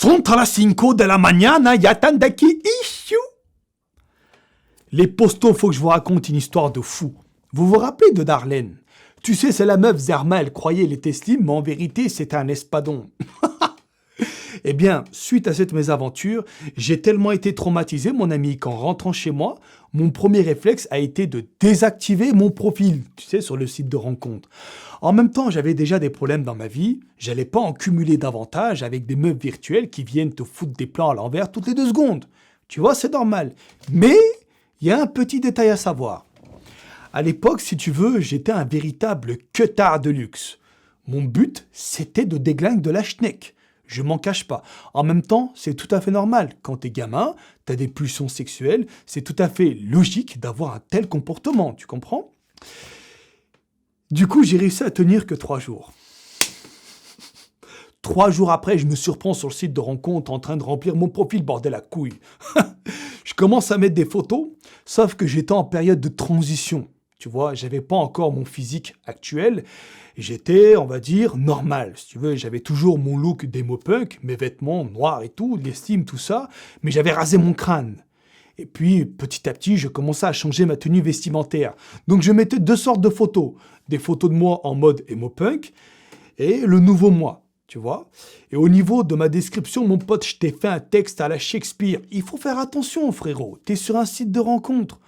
Sont a las 5 de la mañana, yatandaki issue. Les postaux, faut que je vous raconte une histoire de fou. Vous vous rappelez de Darlene? Tu sais, c'est la meuf Zerma, elle croyait elle était slim, mais en vérité, c'était un espadon. Eh bien, suite à cette mésaventure, j'ai tellement été traumatisé, mon ami, qu'en rentrant chez moi, mon premier réflexe a été de désactiver mon profil, tu sais, sur le site de rencontre. En même temps, j'avais déjà des problèmes dans ma vie, j'allais pas en cumuler davantage avec des meufs virtuelles qui viennent te foutre des plans à l'envers toutes les 2 secondes. Tu vois, c'est normal. Mais, il y a un petit détail à savoir. À l'époque, si tu veux, j'étais un véritable queutard de luxe. Mon but, c'était de déglinguer de la schneck. Je m'en cache pas. En même temps, c'est tout à fait normal. Quand t'es gamin, t'as des pulsions sexuelles, c'est tout à fait logique d'avoir un tel comportement, tu comprends? Du coup, j'ai réussi à tenir que 3 jours. 3 jours après, je me surprends sur le site de rencontre en train de remplir mon profil, bordel à couilles. Je commence à mettre des photos, sauf que j'étais en période de transition. Tu vois, j'avais pas encore mon physique actuel. J'étais, on va dire, normal. Si tu veux, j'avais toujours mon look d'emo punk, mes vêtements noirs et tout, l'estime, tout ça, mais j'avais rasé mon crâne. Et puis, petit à petit, je commençais à changer ma tenue vestimentaire. Donc, je mettais 2 sortes de photos. Des photos de moi en mode emo punk et le nouveau moi, tu vois. Et au niveau de ma description, mon pote, je t'ai fait un texte à la Shakespeare. Il faut faire attention, frérot. T'es sur un site de rencontre.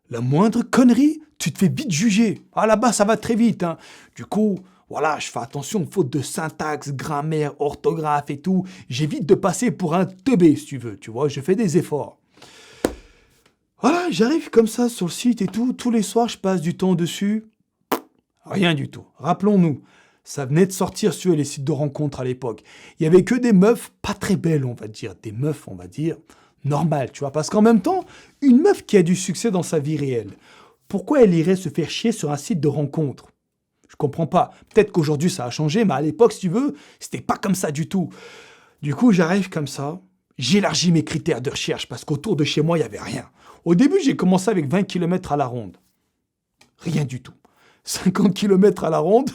La moindre connerie, tu te fais vite juger. Ah, là-bas, ça va très vite, hein. Du coup, voilà, je fais attention aux fautes de syntaxe, grammaire, orthographe et tout. J'évite de passer pour un teubé, si tu veux, tu vois. Je fais des efforts. Voilà, j'arrive comme ça sur le site et tout. Tous les soirs, je passe du temps dessus. Rien du tout. Rappelons-nous, ça venait de sortir sur les sites de rencontres à l'époque. Il y avait que des meufs pas très belles, on va dire. Des meufs, on va dire, normales, tu vois. Parce qu'en même temps, une meuf qui a du succès dans sa vie réelle, pourquoi elle irait se faire chier sur un site de rencontre? Je comprends pas. Peut-être qu'aujourd'hui, ça a changé, mais à l'époque, si tu veux, c'était pas comme ça du tout. Du coup, j'arrive comme ça. J'élargis mes critères de recherche parce qu'autour de chez moi, il n'y avait rien. Au début, j'ai commencé avec 20 km à la ronde. Rien du tout. 50 km à la ronde,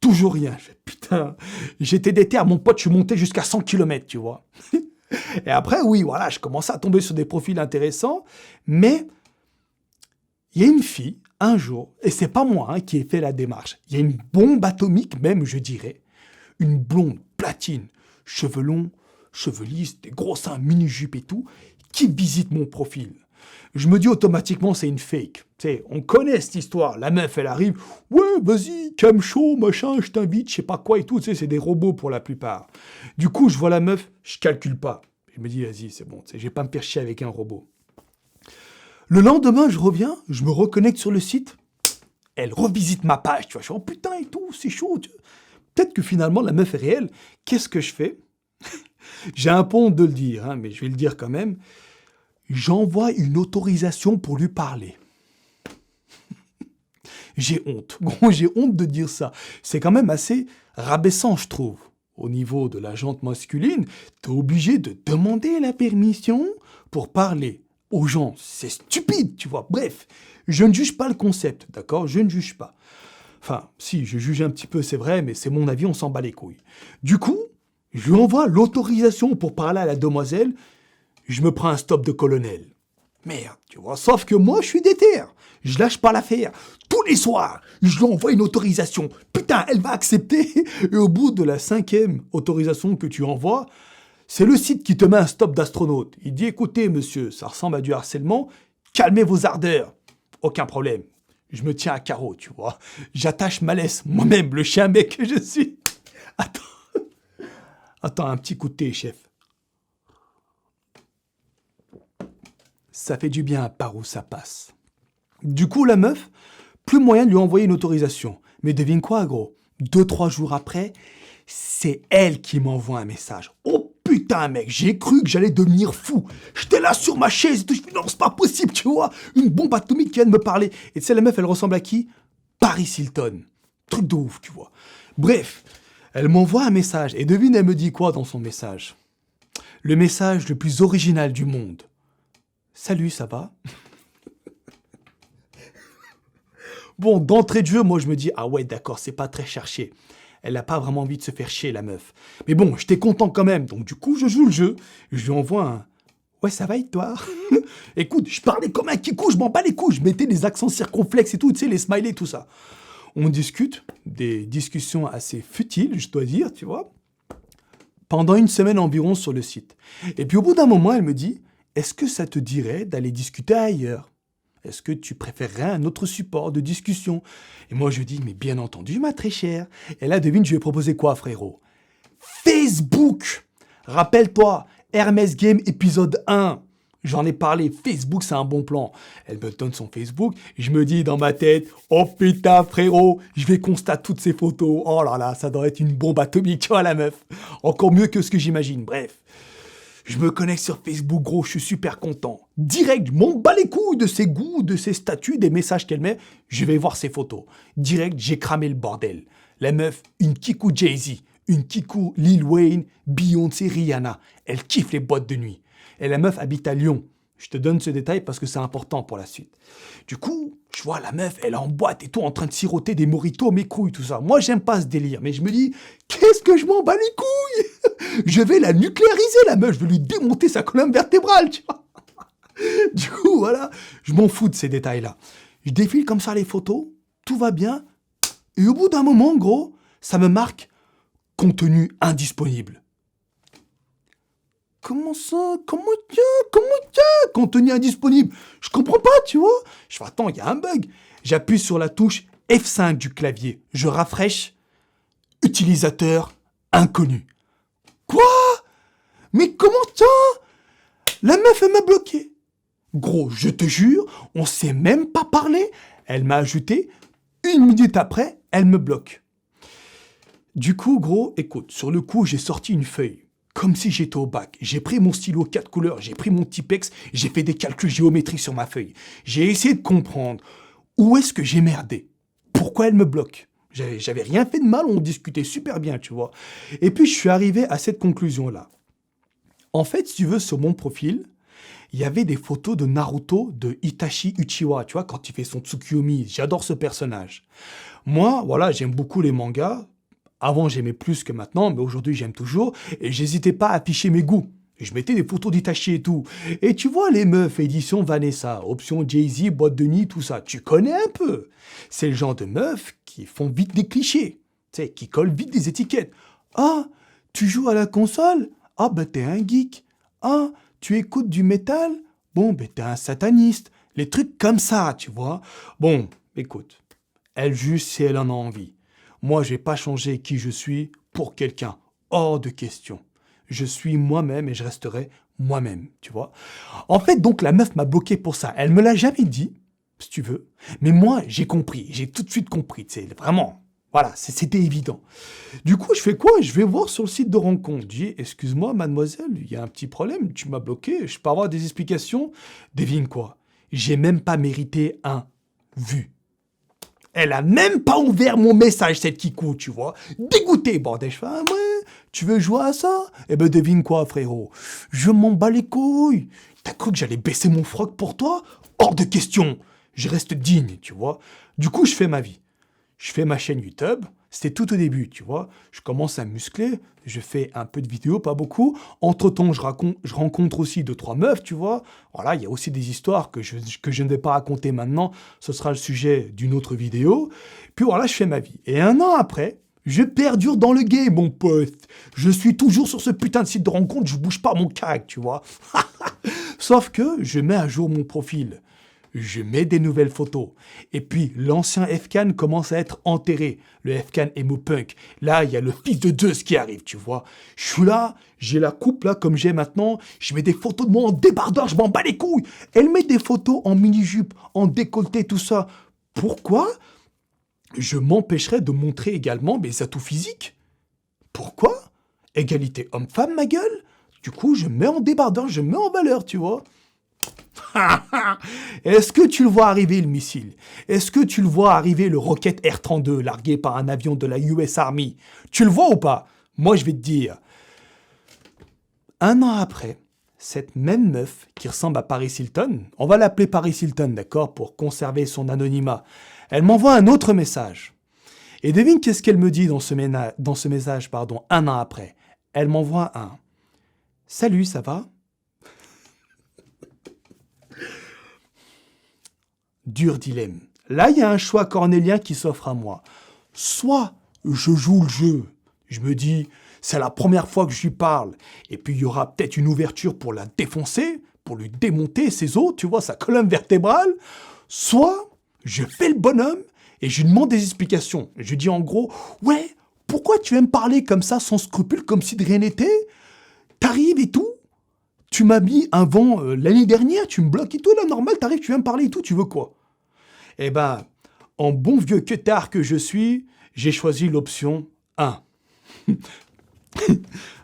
toujours rien. Putain, j'étais déter, mon pote, je suis monté jusqu'à 100 km, tu vois. Et après, oui, voilà, je commençais à tomber sur des profils intéressants, mais il y a une fille, un jour, et c'est pas moi qui ai fait la démarche, il y a une bombe atomique même, je dirais, une blonde, platine, cheveux longs, cheveux lisses, des gros seins, mini-jupe et tout, qui visite mon profil. Je me dis automatiquement, c'est une fake. Tu sais, on connaît cette histoire. La meuf, elle arrive. Ouais, vas-y, cam chaud, machin, je t'invite, je sais pas quoi et tout. Tu sais, c'est des robots pour la plupart. Du coup, je vois la meuf, je calcule pas. Je me dis, vas-y, c'est bon, tu sais, je vais pas me faire chier avec un robot. Le lendemain, je reviens, je me reconnecte sur le site. Elle revisite ma page, tu vois. Je suis, oh putain et tout, c'est chaud. Peut-être que finalement, la meuf est réelle. Qu'est-ce que je fais? J'ai un peu honte de le dire, hein, mais je vais le dire quand même. J'envoie une autorisation pour lui parler. J'ai honte. Gros, j'ai honte de dire ça. C'est quand même assez rabaissant, je trouve. Au niveau de la jante masculine, t'es obligé de demander la permission pour parler aux gens. C'est stupide, tu vois. Bref, je ne juge pas le concept, d'accord? Je ne juge pas. Enfin, si, je juge un petit peu, c'est vrai, mais c'est mon avis, on s'en bat les couilles. Du coup, je lui envoie l'autorisation pour parler à la demoiselle. Je me prends un stop de colonel. Merde, tu vois, sauf que moi, je suis déter. Je lâche pas l'affaire. Tous les soirs, je lui envoie une autorisation. Putain, elle va accepter. Et au bout de la 5e autorisation que tu envoies, c'est le site qui te met un stop d'astronaute. Il dit, écoutez, monsieur, ça ressemble à du harcèlement. Calmez vos ardeurs. Aucun problème. Je me tiens à carreau, tu vois. J'attache ma laisse, moi-même, le chien mec que je suis. Attends, un petit coup de thé, chef. Ça fait du bien par où ça passe. Du coup, la meuf, plus moyen de lui envoyer une autorisation. Mais devine quoi, gros? 2-3 jours après, c'est elle qui m'envoie un message. Oh putain, mec, j'ai cru que j'allais devenir fou. J'étais là sur ma chaise et tout. Je me dis, non, c'est pas possible, tu vois. Une bombe atomique qui vient de me parler. Et tu sais, la meuf, elle ressemble à qui? Paris Hilton. Truc de ouf, tu vois. Bref, elle m'envoie un message. Et devine, elle me dit quoi dans son message? Le message le plus original du monde. Salut, ça va? Bon, d'entrée de jeu, moi je me dis, ah ouais, d'accord, c'est pas très cherché. Elle n'a pas vraiment envie de se faire chier, la meuf. Mais bon, j'étais content quand même. Donc du coup, je joue le jeu. Je lui envoie un... Ouais, ça va et toi? Écoute, je parlais comme un kikou, je m'en bats les couilles. Je mettais des accents circonflexes et tout, tu sais, les smileys, tout ça. On discute, des discussions assez futiles, je dois dire, tu vois, pendant une semaine environ sur le site. Et puis au bout d'un moment, elle me dit, est-ce que ça te dirait d'aller discuter ailleurs? Est-ce que tu préférerais un autre support de discussion? Et moi, je dis, mais bien entendu, ma très chère. Et là, devine, je lui ai proposé quoi, frérot? Facebook! Rappelle-toi, Hermès Game épisode 1. J'en ai parlé, Facebook, c'est un bon plan. Elle me donne son Facebook, je me dis dans ma tête, oh putain, frérot, je vais constater toutes ces photos. Oh là là, ça doit être une bombe atomique, tu vois, la meuf. Encore mieux que ce que j'imagine, bref. Je me connecte sur Facebook, gros, je suis super content. Direct, je m'en bats les couilles de ses goûts, de ses statuts, des messages qu'elle met. Je vais voir ses photos. Direct, j'ai cramé le bordel. La meuf, une kikou Jay-Z, une kikou Lil Wayne, Beyoncé, Rihanna. Elle kiffe les boîtes de nuit. Et la meuf habite à Lyon. Je te donne ce détail parce que c'est important pour la suite. Du coup, je vois la meuf, elle est en boîte et tout, en train de siroter des mojitos, mes couilles, tout ça. Moi, j'aime pas ce délire, mais je me dis, qu'est-ce que je m'en bats les couilles? Je vais la nucléariser, la meuf, je vais lui démonter sa colonne vertébrale, tu vois. Du coup, voilà, je m'en fous de ces détails-là. Je défile comme ça les photos, tout va bien. Et au bout d'un moment, gros, ça me marque contenu indisponible. Comment ça? Comment tiens? Contenu indisponible. Je comprends pas, tu vois. Je fais, attends, il y a un bug. J'appuie sur la touche F5 du clavier. Je rafraîchis. Utilisateur inconnu. Quoi? Mais comment ça? La meuf, elle m'a bloqué. Gros, je te jure, on s'est même pas parlé. Elle m'a ajouté. 1 minute après, elle me bloque. Du coup, gros, écoute, sur le coup, j'ai sorti une feuille. Comme si j'étais au bac. J'ai pris mon stylo 4 couleurs, j'ai pris mon Tipex, j'ai fait des calculs géométriques sur ma feuille. J'ai essayé de comprendre où est-ce que j'ai merdé. Pourquoi elle me bloque? J'avais rien fait de mal, on discutait super bien, tu vois. Et puis, je suis arrivé à cette conclusion-là. En fait, si tu veux, sur mon profil, il y avait des photos de Naruto, de Itachi Uchiwa, tu vois, quand il fait son Tsukuyomi. J'adore ce personnage. Moi, voilà, j'aime beaucoup les mangas. Avant, j'aimais plus que maintenant, mais aujourd'hui, j'aime toujours. Et j'hésitais pas à afficher mes goûts. Je mettais des photos d'Itachi et tout. Et tu vois, les meufs, édition Vanessa, option Jay-Z, boîte de nuit, tout ça. Tu connais un peu. C'est le genre de meufs qui font vite des clichés. Tu sais, qui collent vite des étiquettes. Ah, tu joues à la console? Ah, ben t'es un geek. Ah, tu écoutes du métal? Bon, ben t'es un sataniste. Les trucs comme ça, tu vois. Bon, écoute. Elle juge si elle en a envie. Moi, je vais pas changer qui je suis pour quelqu'un. Hors de question. Je suis moi-même et je resterai moi-même, tu vois. En fait, donc, la meuf m'a bloqué pour ça. Elle me l'a jamais dit, si tu veux. Mais moi, j'ai compris. J'ai tout de suite compris. C'est vraiment, voilà, c'était évident. Du coup, je fais quoi? Je vais voir sur le site de rencontre. Je dis, excuse-moi, mademoiselle, il y a un petit problème. Tu m'as bloqué. Je peux avoir des explications? Devine quoi? J'ai même pas mérité un vu. Elle a même pas ouvert mon message, cette kikou, tu vois. Dégoûté, bordel. Je fais, ah ouais, tu veux jouer à ça? Eh ben, devine quoi, frérot? Je m'en bats les couilles. T'as cru que j'allais baisser mon froc pour toi? Hors de question. Je reste digne, tu vois. Du coup, je fais ma vie. Je fais ma chaîne YouTube. C'était tout au début, tu vois. Je commence à me muscler. Je fais un peu de vidéos, pas beaucoup. Entre-temps, je rencontre aussi 2-3 meufs, tu vois. Voilà, il y a aussi des histoires que je ne vais pas raconter maintenant. Ce sera le sujet d'une autre vidéo. Puis voilà, je fais ma vie. Et 1 an après, je perdure dans le game, mon pote. Je suis toujours sur ce putain de site de rencontre. Je bouge pas mon cac, tu vois. Sauf que je mets à jour mon profil. Je mets des nouvelles photos. Et puis, l'ancien Fcan commence à être enterré. Le Fcan emo punk. Là, il y a le fils de Zeus qui arrive, tu vois. Je suis là, j'ai la coupe là, comme j'ai maintenant. Je mets des photos de moi en débardeur, je m'en bats les couilles. Elle met des photos en mini-jupe, en décolleté, tout ça. Pourquoi je m'empêcherais de montrer également mes atouts physiques? Pourquoi? Égalité homme-femme, ma gueule. Du coup, je mets en débardeur, je mets en valeur, tu vois. Est-ce que tu le vois arriver, le missile? Est-ce que tu le vois arriver, le Rocket R-32 largué par un avion de la US Army? Tu le vois ou pas? Moi, je vais te dire. 1 an après, cette même meuf qui ressemble à Paris Hilton, on va l'appeler Paris Hilton, d'accord, pour conserver son anonymat, elle m'envoie un autre message. Et devine qu'est-ce qu'elle me dit dans ce message, pardon, un an après. Elle m'envoie un « Salut, ça va ?» Dur dilemme. Là, il y a un choix cornélien qui s'offre à moi. Soit je joue le jeu, je me dis, c'est la première fois que je lui parle, et puis il y aura peut-être une ouverture pour la défoncer, pour lui démonter ses os, tu vois, sa colonne vertébrale. Soit je fais le bonhomme et je lui demande des explications. Je lui dis en gros, ouais, pourquoi tu aimes parler comme ça, sans scrupule, comme si de rien n'était? T'arrives et tout? Tu m'as mis un vent l'année dernière, tu me bloques et tout, là, normal, t'arrives, tu viens me parler et tout, tu veux quoi? Eh ben, en bon vieux queutard que je suis, j'ai choisi l'option 1.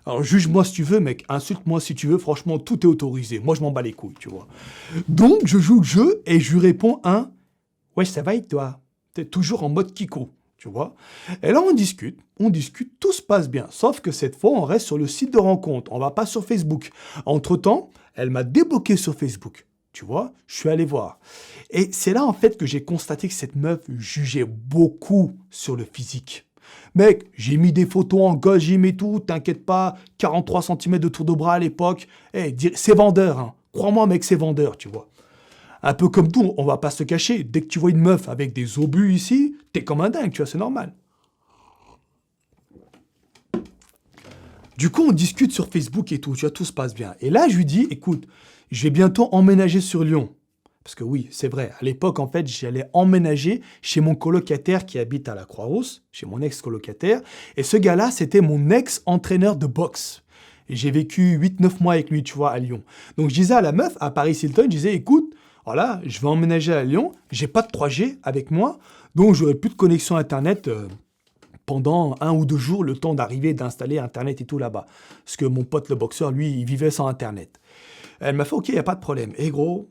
Alors, juge-moi si tu veux, mec, insulte-moi si tu veux, franchement, tout est autorisé. Moi, je m'en bats les couilles, tu vois. Donc, je joue le jeu et je lui réponds un « Ouais, ça va et toi ?» T'es toujours en mode Kiko, tu vois. Et là, on discute, tout se passe bien. Sauf que cette fois, on reste sur le site de rencontre, on va pas sur Facebook. Entre-temps, elle m'a débloqué sur Facebook, tu vois. Je suis allé voir. Et c'est là, en fait, que j'ai constaté que cette meuf jugeait beaucoup sur le physique. Mec, j'ai mis des photos en gold gym et tout, t'inquiète pas, 43 cm de tour de bras à l'époque. C'est vendeur, hein. Crois-moi, mec, c'est vendeur, tu vois. Un peu comme tout, on va pas se cacher. Dès que tu vois une meuf avec des obus ici, t'es comme un dingue, tu vois, c'est normal. Du coup, on discute sur Facebook et tout, tu vois, tout se passe bien. Et là, je lui dis, écoute, je vais bientôt emménager sur Lyon. Parce que oui, c'est vrai, à l'époque, en fait, j'allais emménager chez mon colocataire qui habite à la Croix-Rousse, chez mon ex-colocataire. Et ce gars-là, c'était mon ex-entraîneur de boxe. Et j'ai vécu 8-9 mois avec lui, tu vois, à Lyon. Donc, je disais à la meuf, à Paris-Hilton, je disais, écoute, voilà, je vais emménager à Lyon, j'ai pas de 3G avec moi, donc j'aurai plus de connexion Internet pendant 1 ou 2 jours, le temps d'arriver, d'installer Internet et tout là-bas. Parce que mon pote, le boxeur, lui, il vivait sans Internet. Elle m'a fait, ok, il n'y a pas de problème. Et gros,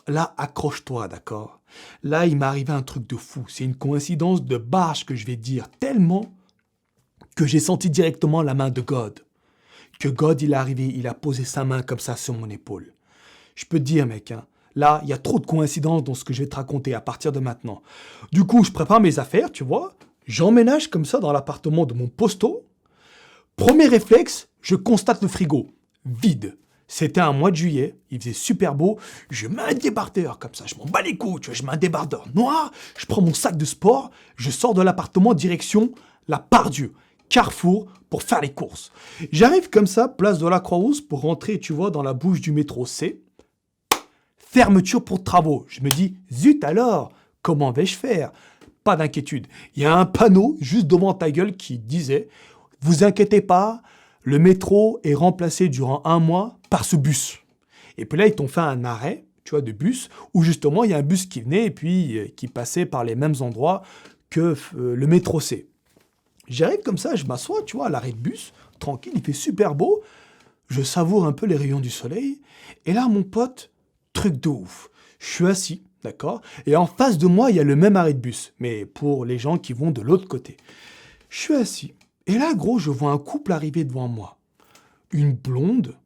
là, accroche-toi, d'accord? Là, il m'est arrivé un truc de fou. C'est une coïncidence de barge que je vais dire, tellement que j'ai senti directement la main de God. Que God, il est arrivé, il a posé sa main comme ça sur mon épaule. Je peux te dire, mec, hein, là, il y a trop de coïncidences dans ce que je vais te raconter à partir de maintenant. Du coup, je prépare mes affaires, tu vois. J'emménage comme ça dans l'appartement de mon posto. Premier réflexe, je constate le frigo. Vide. C'était un mois de juillet, il faisait super beau, je mets un débardeur comme ça, je m'en bats les couilles, tu vois, je mets un débardeur noir, je prends mon sac de sport, je sors de l'appartement direction la Part-Dieu, Carrefour, pour faire les courses. J'arrive comme ça, place de la Croix-Rousse, pour rentrer, tu vois, dans la bouche du métro C. Fermeture pour travaux. Je me dis, zut alors, comment vais-je faire? Pas d'inquiétude. Il y a un panneau juste devant ta gueule qui disait, vous inquiétez pas, le métro est remplacé durant 1 mois par ce bus. Et puis là, ils t'ont fait un arrêt, tu vois, de bus, où justement, il y a un bus qui venait et puis qui passait par les mêmes endroits que le métro C. J'arrive comme ça, je m'assois, tu vois, à l'arrêt de bus, tranquille, il fait super beau, je savoure un peu les rayons du soleil, et là, mon pote, truc de ouf, je suis assis, d'accord? Et en face de moi, il y a le même arrêt de bus, mais pour les gens qui vont de l'autre côté. Je suis assis. Et là, gros, je vois un couple arriver devant moi. Une blonde,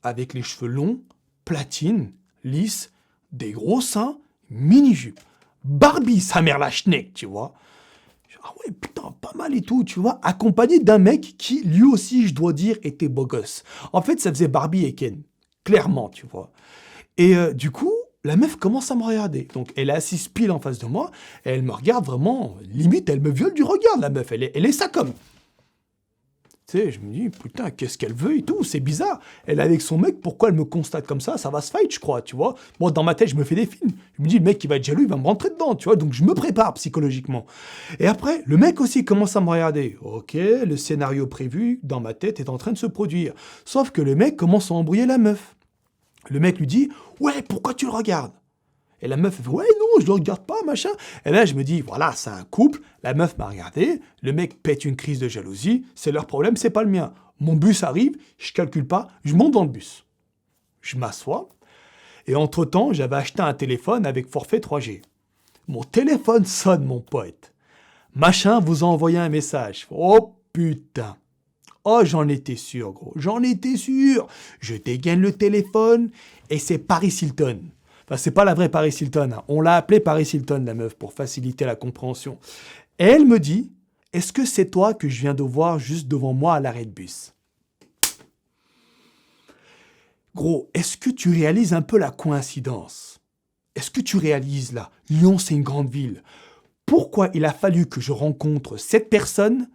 avec les cheveux longs, platine, lisse, des gros seins, mini-jupe. Barbie, sa mère la schneck, tu vois. Ah ouais, putain, pas mal et tout, tu vois. Accompagné d'un mec qui, lui aussi, je dois dire, était beau gosse. En fait, ça faisait Barbie et Ken. Clairement, tu vois. Et du coup, la meuf commence à me regarder. Donc, elle est assise pile en face de moi. Et elle me regarde vraiment, limite, elle me viole du regard, la meuf. Elle est ça comme... Tu sais, je me dis, putain, qu'est-ce qu'elle veut et tout, c'est bizarre. Elle est avec son mec, pourquoi elle me constate comme ça? Ça va se fight, je crois, tu vois. Moi, dans ma tête, je me fais des films. Je me dis, le mec qui va être jaloux, il va me rentrer dedans, tu vois. Donc, je me prépare psychologiquement. Et après, le mec aussi commence à me regarder. Ok, le scénario prévu dans ma tête est en train de se produire. Sauf que le mec commence à embrouiller la meuf. Le mec lui dit, ouais, pourquoi tu le regardes? Et la meuf fait, ouais, non, je le regarde pas, machin. Et là, je me dis, voilà, c'est un couple. La meuf m'a regardé. Le mec pète une crise de jalousie. C'est leur problème, c'est pas le mien. Mon bus arrive, je calcule pas, je monte dans le bus. Je m'assois. Et entre-temps, j'avais acheté un téléphone avec forfait 3G. Mon téléphone sonne, mon pote. Machin vous a envoyé un message. Oh, putain. Oh, j'en étais sûr, gros. J'en étais sûr. Je dégaine le téléphone et c'est Paris Hilton. Enfin, c'est pas la vraie Paris Hilton. Hein. On l'a appelée Paris Hilton, la meuf, pour faciliter la compréhension. Et elle me dit, est-ce que c'est toi que je viens de voir juste devant moi à l'arrêt de bus? Gros, est-ce que tu réalises un peu la coïncidence? Est-ce que tu réalises là? Lyon, c'est une grande ville. Pourquoi il a fallu que je rencontre cette personne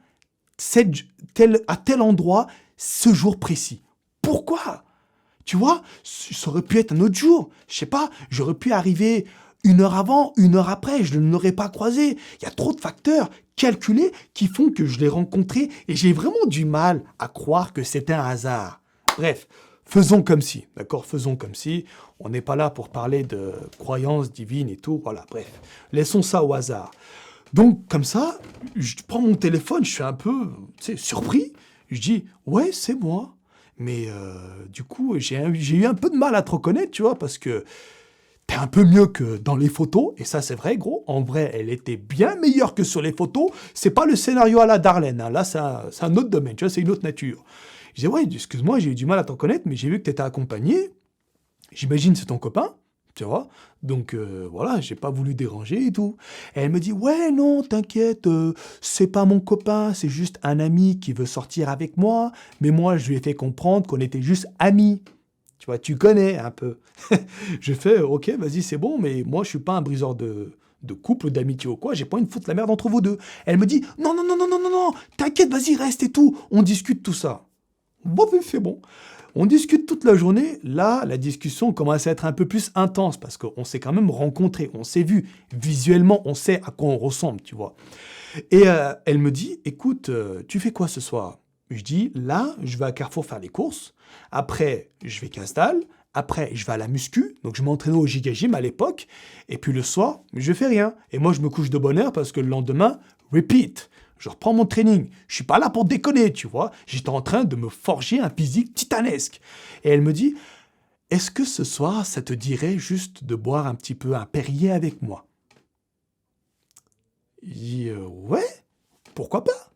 à tel endroit ce jour précis? Pourquoi? Tu vois, ça aurait pu être un autre jour. Je sais pas, j'aurais pu arriver 1 heure avant, 1 heure après, je ne l'aurais pas croisé. Il y a trop de facteurs calculés qui font que je l'ai rencontré et j'ai vraiment du mal à croire que c'est un hasard. Bref, faisons comme si, d'accord? Faisons comme si. On n'est pas là pour parler de croyances divines et tout. Voilà, bref. Laissons ça au hasard. Donc, comme ça, je prends mon téléphone, je suis un peu, surpris. Je dis, ouais, c'est moi. Mais du coup, j'ai eu un peu de mal à te reconnaître, tu vois, parce que t'es un peu mieux que dans les photos. Et ça, c'est vrai, gros. En vrai, elle était bien meilleure que sur les photos. C'est pas le scénario à la Darlene. Hein. Là, c'est un autre domaine, tu vois, c'est une autre nature. Je disais, ouais, excuse-moi, j'ai eu du mal à t'en connaître, mais j'ai vu que t'étais accompagné. J'imagine c'est ton copain, tu vois. Donc voilà, j'ai pas voulu déranger et tout. Et elle me dit, ouais, non, t'inquiète, c'est pas mon copain, c'est juste un ami qui veut sortir avec moi. Mais moi, je lui ai fait comprendre qu'on était juste amis. Tu vois, tu connais un peu. Je fais, ok, vas-y, c'est bon, mais moi, je suis pas un briseur de couple, d'amitié ou quoi, j'ai pas envie de foutre la merde entre vous deux. Elle me dit, non, non, non, non, non, non, non, t'inquiète, vas-y, reste et tout, on discute tout ça. Bon, c'est bon. On discute toute la journée. Là, la discussion commence à être un peu plus intense parce qu'on s'est quand même rencontrés, on s'est vus. Visuellement, on sait à quoi on ressemble, tu vois. Et elle me dit, écoute, tu fais quoi ce soir? Je dis, là, je vais à Carrefour faire les courses. Après, je vais Casdale. Après, je vais à la muscu. Donc, je m'entraînais au Giga Gym à l'époque. Et puis le soir, je fais rien. Et moi, je me couche de bonne heure parce que le lendemain, repeat. Je reprends mon training. Je suis pas là pour déconner, tu vois. J'étais en train de me forger un physique titanesque. Et elle me dit, est-ce que ce soir, ça te dirait juste de boire un petit peu un Perrier avec moi? Je dis, ouais, pourquoi pas?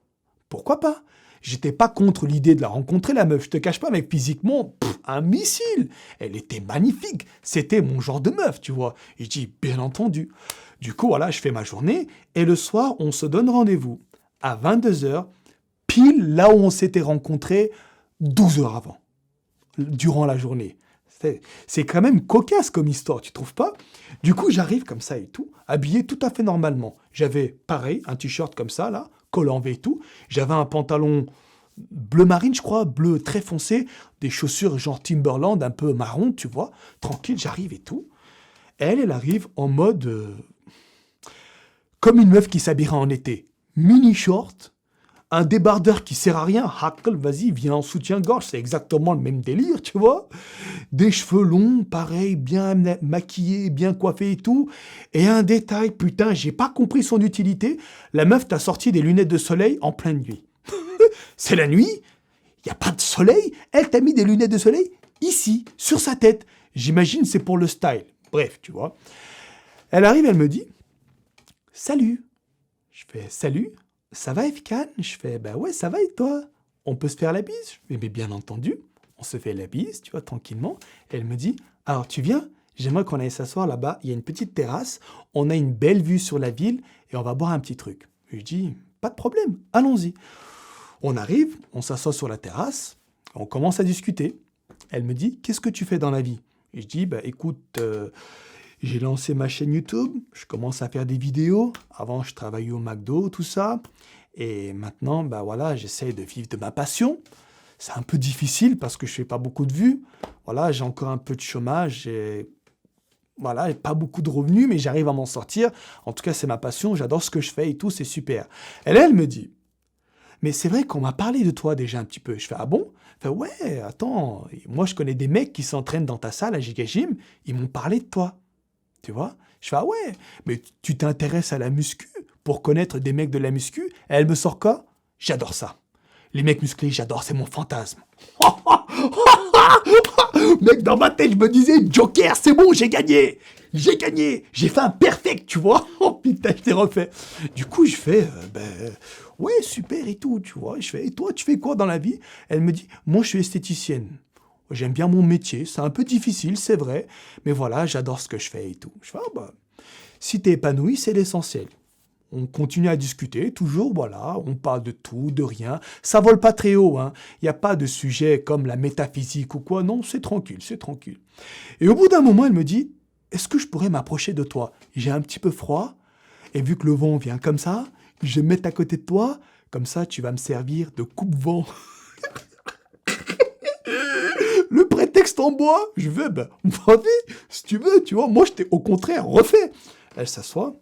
Pourquoi pas? J'étais pas contre l'idée de la rencontrer, la meuf. Je te cache pas, mais physiquement, un missile. Elle était magnifique. C'était mon genre de meuf, tu vois. Et je dis, bien entendu. Du coup, voilà, je fais ma journée. Et le soir, on se donne rendez-vous à 22h, pile là où on s'était rencontrés 12 heures avant, durant la journée. C'est quand même cocasse comme histoire, tu trouves pas? Du coup, j'arrive comme ça et tout, habillé tout à fait normalement. J'avais, pareil, un t-shirt comme ça, là, col en V et tout. J'avais un pantalon bleu marine, je crois, bleu très foncé, des chaussures genre Timberland, un peu marron, tu vois. Tranquille, j'arrive et tout. Elle arrive en mode... comme une meuf qui s'habillerait en été. Mini short, un débardeur qui sert à rien, hackle, vas-y, viens en soutien-gorge, c'est exactement le même délire, tu vois. Des cheveux longs, pareil, bien maquillés, bien coiffés et tout. Et un détail, putain, j'ai pas compris son utilité. La meuf t'a sorti des lunettes de soleil en pleine nuit. C'est la nuit, il y a pas de soleil, elle t'a mis des lunettes de soleil ici, sur sa tête. J'imagine c'est pour le style. Bref, tu vois. Elle arrive, elle me dit, salut. Je fais, salut, ça va Efkan? Je fais, bah ouais, ça va et toi? On peut se faire la bise? Je fais, mais bien entendu, on se fait la bise, tu vois, tranquillement. Elle me dit, alors tu viens? J'aimerais qu'on aille s'asseoir là-bas, il y a une petite terrasse, on a une belle vue sur la ville et on va boire un petit truc. Je dis, pas de problème, allons-y. On arrive, on s'assoit sur la terrasse, on commence à discuter. Elle me dit, qu'est-ce que tu fais dans la vie? Et je dis, bah écoute... j'ai lancé ma chaîne YouTube, je commence à faire des vidéos. Avant, je travaillais au McDo, tout ça. Et maintenant, bah voilà, j'essaie de vivre de ma passion. C'est un peu difficile parce que je fais pas beaucoup de vues. Voilà, j'ai encore un peu de chômage. Voilà, pas beaucoup de revenus, mais j'arrive à m'en sortir. En tout cas, c'est ma passion, j'adore ce que je fais et tout, c'est super. Elle me dit, mais c'est vrai qu'on m'a parlé de toi déjà un petit peu. Je fais, ah bon? Elle fait, ouais, attends, moi je connais des mecs qui s'entraînent dans ta salle à Giga Gym, ils m'ont parlé de toi. Tu vois? Je fais, ah ouais, mais tu t'intéresses à la muscu pour connaître des mecs de la muscu? Et elle me sort quoi? J'adore ça. Les mecs musclés, j'adore, c'est mon fantasme. Mec, dans ma tête, je me disais, Joker, c'est bon, j'ai gagné. J'ai gagné. J'ai fait un perfect, tu vois? Oh putain, je t'ai refait. Du coup, je fais, ouais, super et tout, tu vois? Je fais, et toi, tu fais quoi dans la vie? Elle me dit, moi, je suis esthéticienne. J'aime bien mon métier, c'est un peu difficile, c'est vrai, mais voilà, j'adore ce que je fais et tout. Je fais, ah bah, si t'es épanoui, c'est l'essentiel. On continue à discuter, toujours, voilà, on parle de tout, de rien. Ça vole pas très haut, hein. Il n'y a pas de sujet comme la métaphysique ou quoi. Non, c'est tranquille, c'est tranquille. Et au bout d'un moment, elle me dit, est-ce que je pourrais m'approcher de toi? J'ai un petit peu froid, et vu que le vent vient comme ça, je vais me mettre à côté de toi, comme ça tu vas me servir de coupe-vent. Le prétexte en bois, je veux, ben, vas-y, si tu veux, tu vois, moi je t'ai au contraire refait. Elle s'assoit,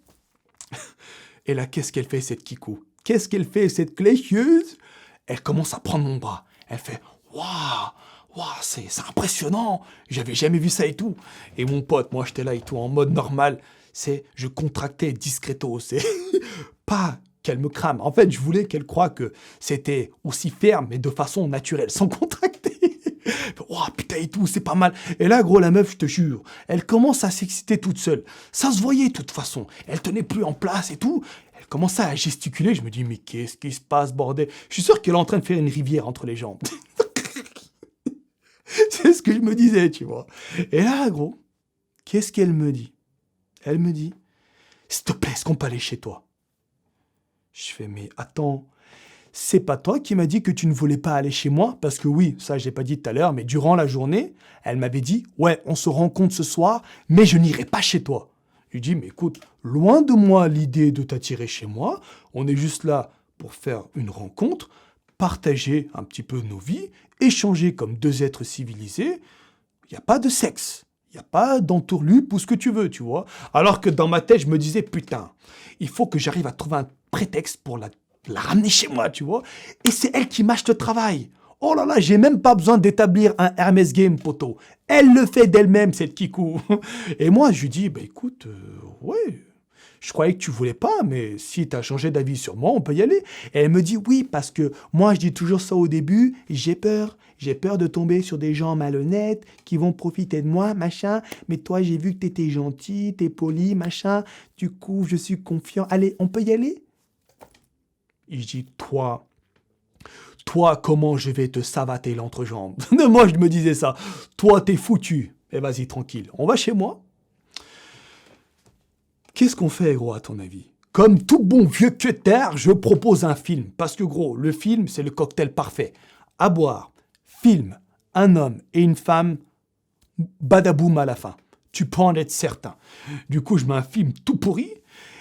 et là, qu'est-ce qu'elle fait, cette Kikou? Qu'est-ce qu'elle fait, cette cléchieuse? Elle commence à prendre mon bras. Elle fait, waouh, waouh, c'est impressionnant, j'avais jamais vu ça et tout. Et mon pote, moi j'étais là et tout, en mode normal, je contractais discreto, c'est pas qu'elle me crame. En fait, je voulais qu'elle croie que c'était aussi ferme, mais de façon naturelle, sans contracter. Oh putain et tout, c'est pas mal. Et là, gros, la meuf, je te jure, elle commence à s'exciter toute seule. Ça se voyait de toute façon. Elle tenait plus en place et tout. Elle commençait à gesticuler. Je me dis, mais qu'est-ce qui se passe, bordel? Je suis sûr qu'elle est en train de faire une rivière entre les jambes. C'est ce que je me disais, tu vois. Et là, gros, qu'est-ce qu'elle me dit? Elle me dit, s'il te plaît, est-ce qu'on peut aller chez toi? Je fais, mais attends, c'est pas toi qui m'as dit que tu ne voulais pas aller chez moi? Parce que oui, ça j'ai pas dit tout à l'heure, mais durant la journée, elle m'avait dit, ouais, on se rencontre ce soir, mais je n'irai pas chez toi. Je lui dis, mais écoute, loin de moi l'idée de t'attirer chez moi, on est juste là pour faire une rencontre, partager un petit peu nos vies, échanger comme deux êtres civilisés. Il n'y a pas de sexe. Il n'y a pas d'entourloupe ou ce que tu veux, tu vois. Alors que dans ma tête, je me disais, putain, il faut que j'arrive à trouver un prétexte pour la ramener chez moi, tu vois. Et c'est elle qui mâche le travail. Oh là là, j'ai même pas besoin d'établir un Hermès Game, poteau. Elle le fait d'elle-même, cette Kikou. Et moi, je lui dis, bah écoute, ouais, je croyais que tu voulais pas, mais si tu as changé d'avis sur moi, on peut y aller. Et elle me dit oui, parce que moi, je dis toujours ça au début, j'ai peur. J'ai peur de tomber sur des gens malhonnêtes qui vont profiter de moi, machin. Mais toi, j'ai vu que t'étais gentil, t'es poli, machin. Du coup, je suis confiant. Allez, on peut y aller? Et je dis, toi, comment je vais te savater l'entrejambe? Moi, je me disais ça. Toi, t'es foutu. Eh, vas-y, tranquille. On va chez moi. Qu'est-ce qu'on fait, gros, à ton avis? Comme tout bon vieux cutter, je propose un film. Parce que, gros, le film, c'est le cocktail parfait. À boire, film, un homme et une femme, badaboum à la fin. Tu peux en être certain. Du coup, je mets un film tout pourri.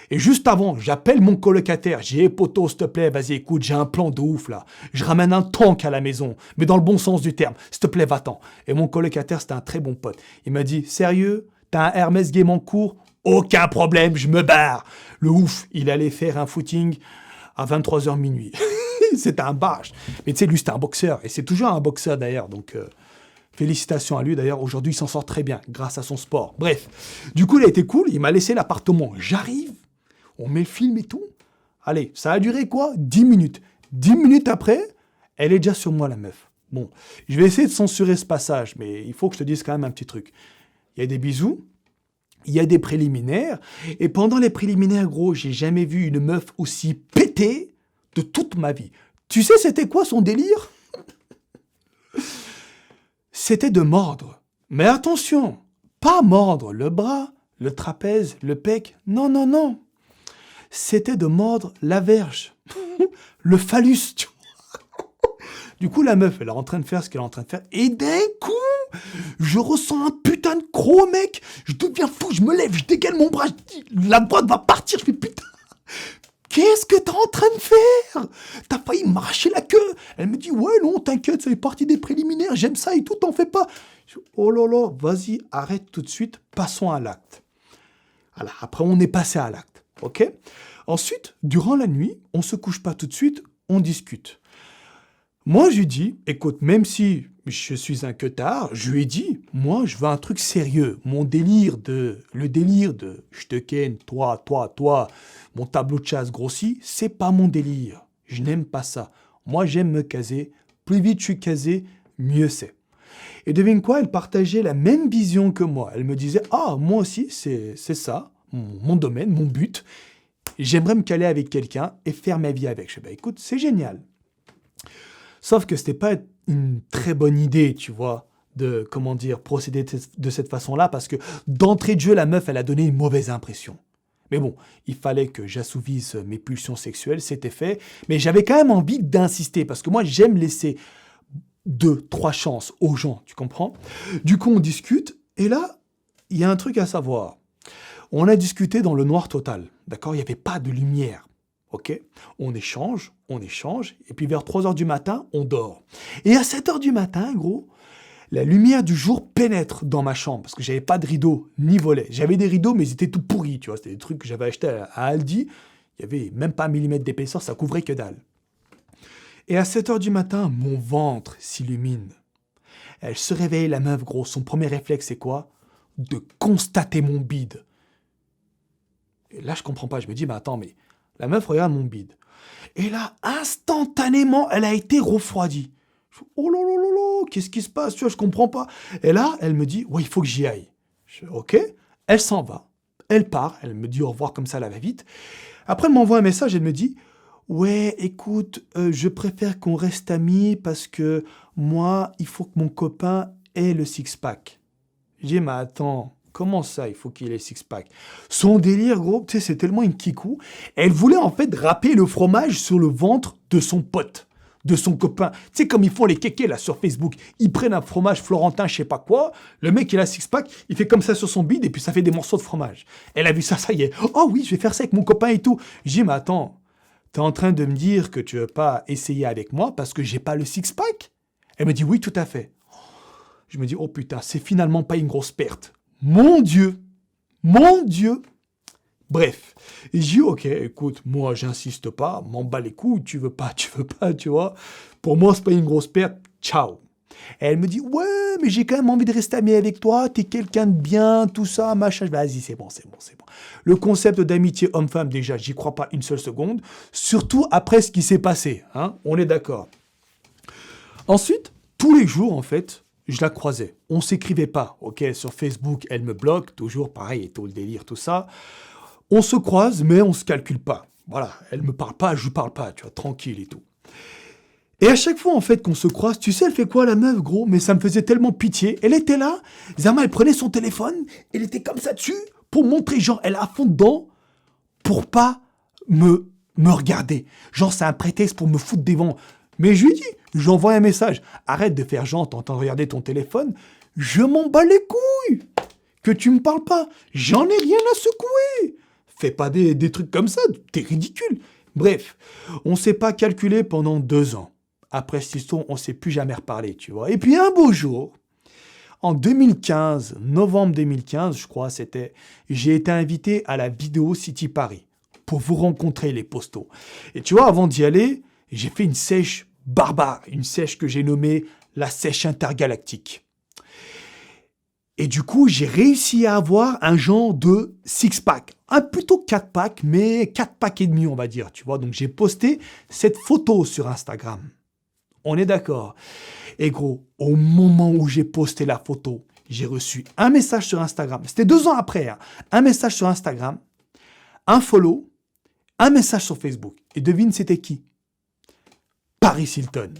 Et juste avant, j'appelle mon colocataire. J'ai hey, poteau, s'il te plaît, vas-y, écoute, j'ai un plan de ouf, là. Je ramène un tank à la maison, mais dans le bon sens du terme. S'il te plaît, va-t'en. Et mon colocataire, c'était un très bon pote. Il m'a dit, sérieux, t'as un Hermès Game en cours? Aucun problème, je me barre. Le ouf, il allait faire un footing à 23h minuit. C'était un barge. Mais tu sais, lui, c'était un boxeur. Et c'est toujours un boxeur, d'ailleurs. Donc, félicitations à lui. D'ailleurs, aujourd'hui, il s'en sort très bien grâce à son sport. Bref. Du coup, il a été cool. Il m'a laissé l'appartement. J'arrive. On met le film et tout. Allez, ça a duré quoi? 10 minutes. 10 minutes après, elle est déjà sur moi, la meuf. Bon, je vais essayer de censurer ce passage, mais il faut que je te dise quand même un petit truc. Il y a des bisous. Il y a des préliminaires. Et pendant les préliminaires, gros, j'ai jamais vu une meuf aussi pétée de toute ma vie. Tu sais, c'était quoi son délire? C'était de mordre. Mais attention, pas mordre le bras, le trapèze, le pec. Non, non, non. C'était de mordre la verge. Le phallus, tu vois. Du coup, la meuf, elle est en train de faire ce qu'elle est en train de faire. Et d'un coup, je ressens un putain de croc, mec. Je deviens fou, je me lève, je dégaine mon bras. Je dis, la boîte va partir. Je fais putain. Qu'est-ce que t'es en train de faire? T'as failli m'arracher la queue. Elle me dit, ouais, non, t'inquiète, ça fait partie des préliminaires, j'aime ça et tout, t'en fais pas. Je dis, oh là là, vas-y, arrête tout de suite, passons à l'acte. Voilà, après, on est passé à l'acte, ok? Ensuite, durant la nuit, on se couche pas tout de suite, on discute. Moi, je lui dis, écoute, même si je suis un queutard, je lui ai dit, moi, je veux un truc sérieux. Le délire de je te ken, toi, mon tableau de chasse grossi, c'est pas mon délire. Je n'aime pas ça. Moi, j'aime me caser. Plus vite je suis casé, mieux c'est. Et devine quoi, elle partageait la même vision que moi. Elle me disait, ah, moi aussi, c'est ça, mon domaine, mon but. J'aimerais me caler avec quelqu'un et faire ma vie avec. Je dis, bah écoute, c'est génial. Sauf que c'était pas une très bonne idée, tu vois, de, procéder de cette façon-là, parce que d'entrée de jeu, la meuf, elle a donné une mauvaise impression. Mais bon, il fallait que j'assouvisse mes pulsions sexuelles, c'était fait. Mais j'avais quand même envie d'insister, parce que moi, j'aime laisser 2, 3 chances aux gens, tu comprends? Du coup, on discute, et là, il y a un truc à savoir. On a discuté dans le noir total, d'accord? Il n'y avait pas de lumière, ok? On échange, et puis vers 3 heures du matin, on dort. Et à 7 heures du matin, gros, la lumière du jour pénètre dans ma chambre, parce que j'avais pas de rideaux ni volets. J'avais des rideaux, mais ils étaient tout pourris, tu vois. C'était des trucs que j'avais achetés à Aldi. Il y avait même pas 1 millimètre d'épaisseur, ça couvrait que dalle. Et à 7 heures du matin, mon ventre s'illumine. Elle se réveille, la meuf, gros. Son premier réflexe, c'est quoi? De constater mon bide. Et là, je comprends pas. Je me dis, mais attends, mais la meuf regarde mon bide. Et là, instantanément, elle a été refroidie. Je fais, oh là là là là, qu'est-ce qui se passe? Tu vois, je comprends pas. Et là, elle me dit, ouais, il faut que j'y aille. Je fais, ok. Elle s'en va. Elle part. Elle me dit au revoir comme ça, elle va vite. Après, elle m'envoie un message. Elle me dit, ouais, écoute, je préfère qu'on reste amis parce que moi, il faut que mon copain ait le six-pack. J'ai dit, mais attends, comment ça, il faut qu'il ait le six-pack? Son délire, gros, tu sais, c'est tellement une kikou. Elle voulait en fait râper le fromage sur le ventre de son pote, de son copain. Tu sais, comme ils font les kékés là sur Facebook. Ils prennent un fromage florentin, je sais pas quoi. Le mec, il a six-pack, il fait comme ça sur son bide et puis ça fait des morceaux de fromage. Elle a vu ça, ça y est. Oh oui, je vais faire ça avec mon copain et tout. J'ai dit, mais attends, t'es en train de me dire que tu veux pas essayer avec moi parce que j'ai pas le six-pack? Elle me dit, oui, tout à fait. Je me dis, oh putain, c'est finalement pas une grosse perte. Mon Dieu! Mon Dieu! Bref. Et j'ai dit, ok, écoute, moi, j'insiste pas, m'en bats les couilles, tu veux pas, tu vois. Pour moi, c'est pas une grosse perte. Ciao. Et elle me dit, ouais, mais j'ai quand même envie de rester amie avec toi, t'es quelqu'un de bien, tout ça, machin. Vas-y, c'est bon. Le concept d'amitié homme-femme, déjà, j'y crois pas une seule seconde, surtout après ce qui s'est passé, hein, on est d'accord. Ensuite, tous les jours, en fait, je la croisais. On s'écrivait pas, ok? Sur Facebook, elle me bloque, toujours pareil, et tout le délire, tout ça. On se croise, mais on se calcule pas. Voilà, elle me parle pas, je lui parle pas, tu vois, tranquille et tout. Et à chaque fois, en fait, qu'on se croise, tu sais, elle fait quoi, la meuf, gros? Mais ça me faisait tellement pitié. Elle était là, Zama, elle prenait son téléphone, elle était comme ça dessus, pour montrer, genre, elle est à fond dedans, pour pas me regarder. Genre, c'est un prétexte pour me foutre des vents. Mais je lui dis, j'envoie un message. Arrête de faire genre, t'es en train de regarder ton téléphone. Je m'en bats les couilles. Que tu me parles pas. J'en ai rien à secouer. Fais pas des trucs comme ça. T'es ridicule. Bref, on s'est pas calculé pendant 2 ans. Après cette histoire, on s'est plus jamais reparlé, tu vois. Et puis un beau jour, en 2015, novembre 2015, je crois, j'ai été invité à la Vidéo City Paris pour vous rencontrer, les postos. Et tu vois, avant d'y aller, j'ai fait une sèche barbare, une sèche que j'ai nommée la sèche intergalactique. Et du coup, j'ai réussi à avoir un genre de six-pack. Un plutôt 4-pack, mais 4-pack et demi, on va dire, tu vois. Donc, j'ai posté cette photo sur Instagram. On est d'accord. Et gros, au moment où j'ai posté la photo, j'ai reçu un message sur Instagram. C'était 2 ans après, hein. Un message sur Instagram, un follow, un message sur Facebook. Et devine, c'était qui? Paris Hilton.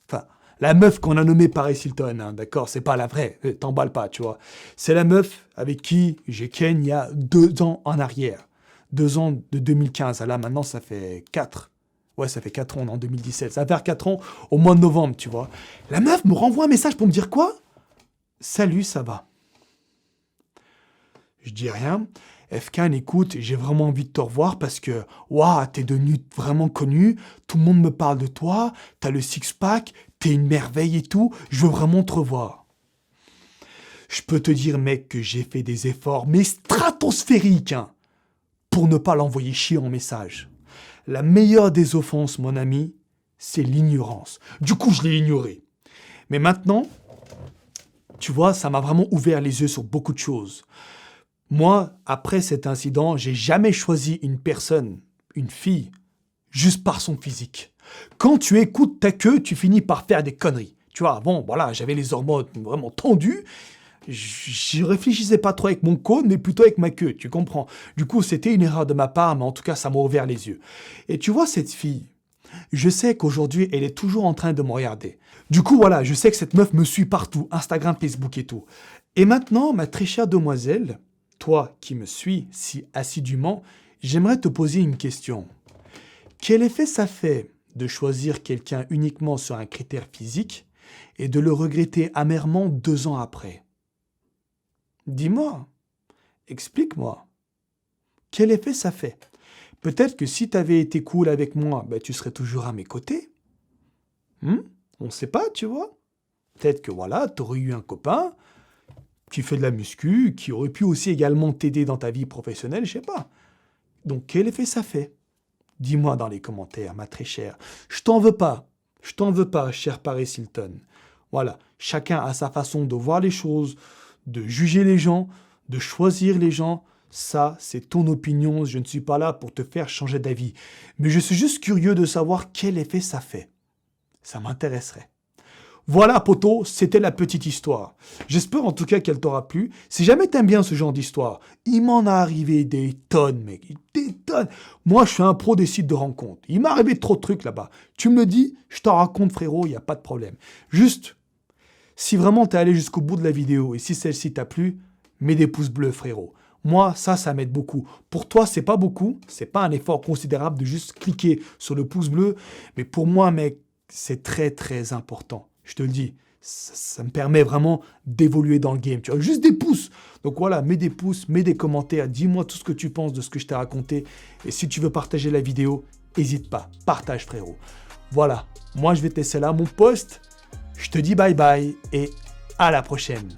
Enfin, la meuf qu'on a nommée Paris Hilton, hein, d'accord? C'est pas la vraie, t'emballes pas, tu vois. C'est la meuf avec qui j'ai ken il y a 2 ans en arrière. 2 ans de 2015. Là, maintenant, ça fait 4. Ouais, ça fait 4 ans, on est en 2017. Ça va faire 4 ans au mois de novembre, tu vois. La meuf me renvoie un message pour me dire quoi? Salut, ça va? Je dis rien. Efkan, écoute, j'ai vraiment envie de te revoir parce que, waouh, t'es devenu vraiment connu, tout le monde me parle de toi, t'as le six-pack, t'es une merveille et tout, je veux vraiment te revoir. Je peux te dire, mec, que j'ai fait des efforts, mais stratosphériques, hein, pour ne pas l'envoyer chier en message. La meilleure des offenses, mon ami, c'est l'ignorance. Du coup, je l'ai ignoré. Mais maintenant, tu vois, ça m'a vraiment ouvert les yeux sur beaucoup de choses. Moi, après cet incident, j'ai jamais choisi une personne, une fille, juste par son physique. Quand tu écoutes ta queue, tu finis par faire des conneries. Tu vois, avant, voilà, j'avais les hormones vraiment tendues. Je réfléchissais pas trop avec mon cône, mais plutôt avec ma queue, tu comprends. Du coup, c'était une erreur de ma part, mais en tout cas, ça m'a ouvert les yeux. Et tu vois, cette fille, je sais qu'aujourd'hui, elle est toujours en train de me regarder. Du coup, voilà, je sais que cette meuf me suit partout, Instagram, Facebook et tout. Et maintenant, ma très chère demoiselle, toi qui me suis si assidûment, j'aimerais te poser une question. Quel effet ça fait de choisir quelqu'un uniquement sur un critère physique et de le regretter amèrement 2 ans après? Dis-moi, explique-moi. Quel effet ça fait? Peut-être que si tu avais été cool avec moi, ben, tu serais toujours à mes côtés. On ne sait pas, tu vois. Peut-être que voilà, tu aurais eu un copain qui fait de la muscu, qui aurait pu aussi également t'aider dans ta vie professionnelle, je sais pas. Donc quel effet ça fait? Dis-moi dans les commentaires, ma très chère. Je t'en veux pas. Je t'en veux pas, cher Paris Hilton. Voilà, chacun a sa façon de voir les choses, de juger les gens, de choisir les gens. Ça, c'est ton opinion. Je ne suis pas là pour te faire changer d'avis. Mais je suis juste curieux de savoir quel effet ça fait. Ça m'intéresserait. Voilà, poto, c'était la petite histoire. J'espère en tout cas qu'elle t'aura plu. Si jamais t'aimes bien ce genre d'histoire, il m'en a arrivé des tonnes, mec. Des tonnes. Moi, je suis un pro des sites de rencontres. Il m'est arrivé trop de trucs là-bas. Tu me le dis, je t'en raconte, frérot, il n'y a pas de problème. Juste, si vraiment t'es allé jusqu'au bout de la vidéo et si celle-ci t'a plu, mets des pouces bleus, frérot. Moi, ça m'aide beaucoup. Pour toi, c'est pas beaucoup. C'est pas un effort considérable de juste cliquer sur le pouce bleu. Mais pour moi, mec, c'est très, très important. Je te le dis, ça me permet vraiment d'évoluer dans le game. Tu vois, juste des pouces. Donc voilà, mets des pouces, mets des commentaires. Dis-moi tout ce que tu penses de ce que je t'ai raconté. Et si tu veux partager la vidéo, n'hésite pas. Partage, frérot. Voilà, moi, je vais te laisser là mon post. Je te dis bye bye et à la prochaine.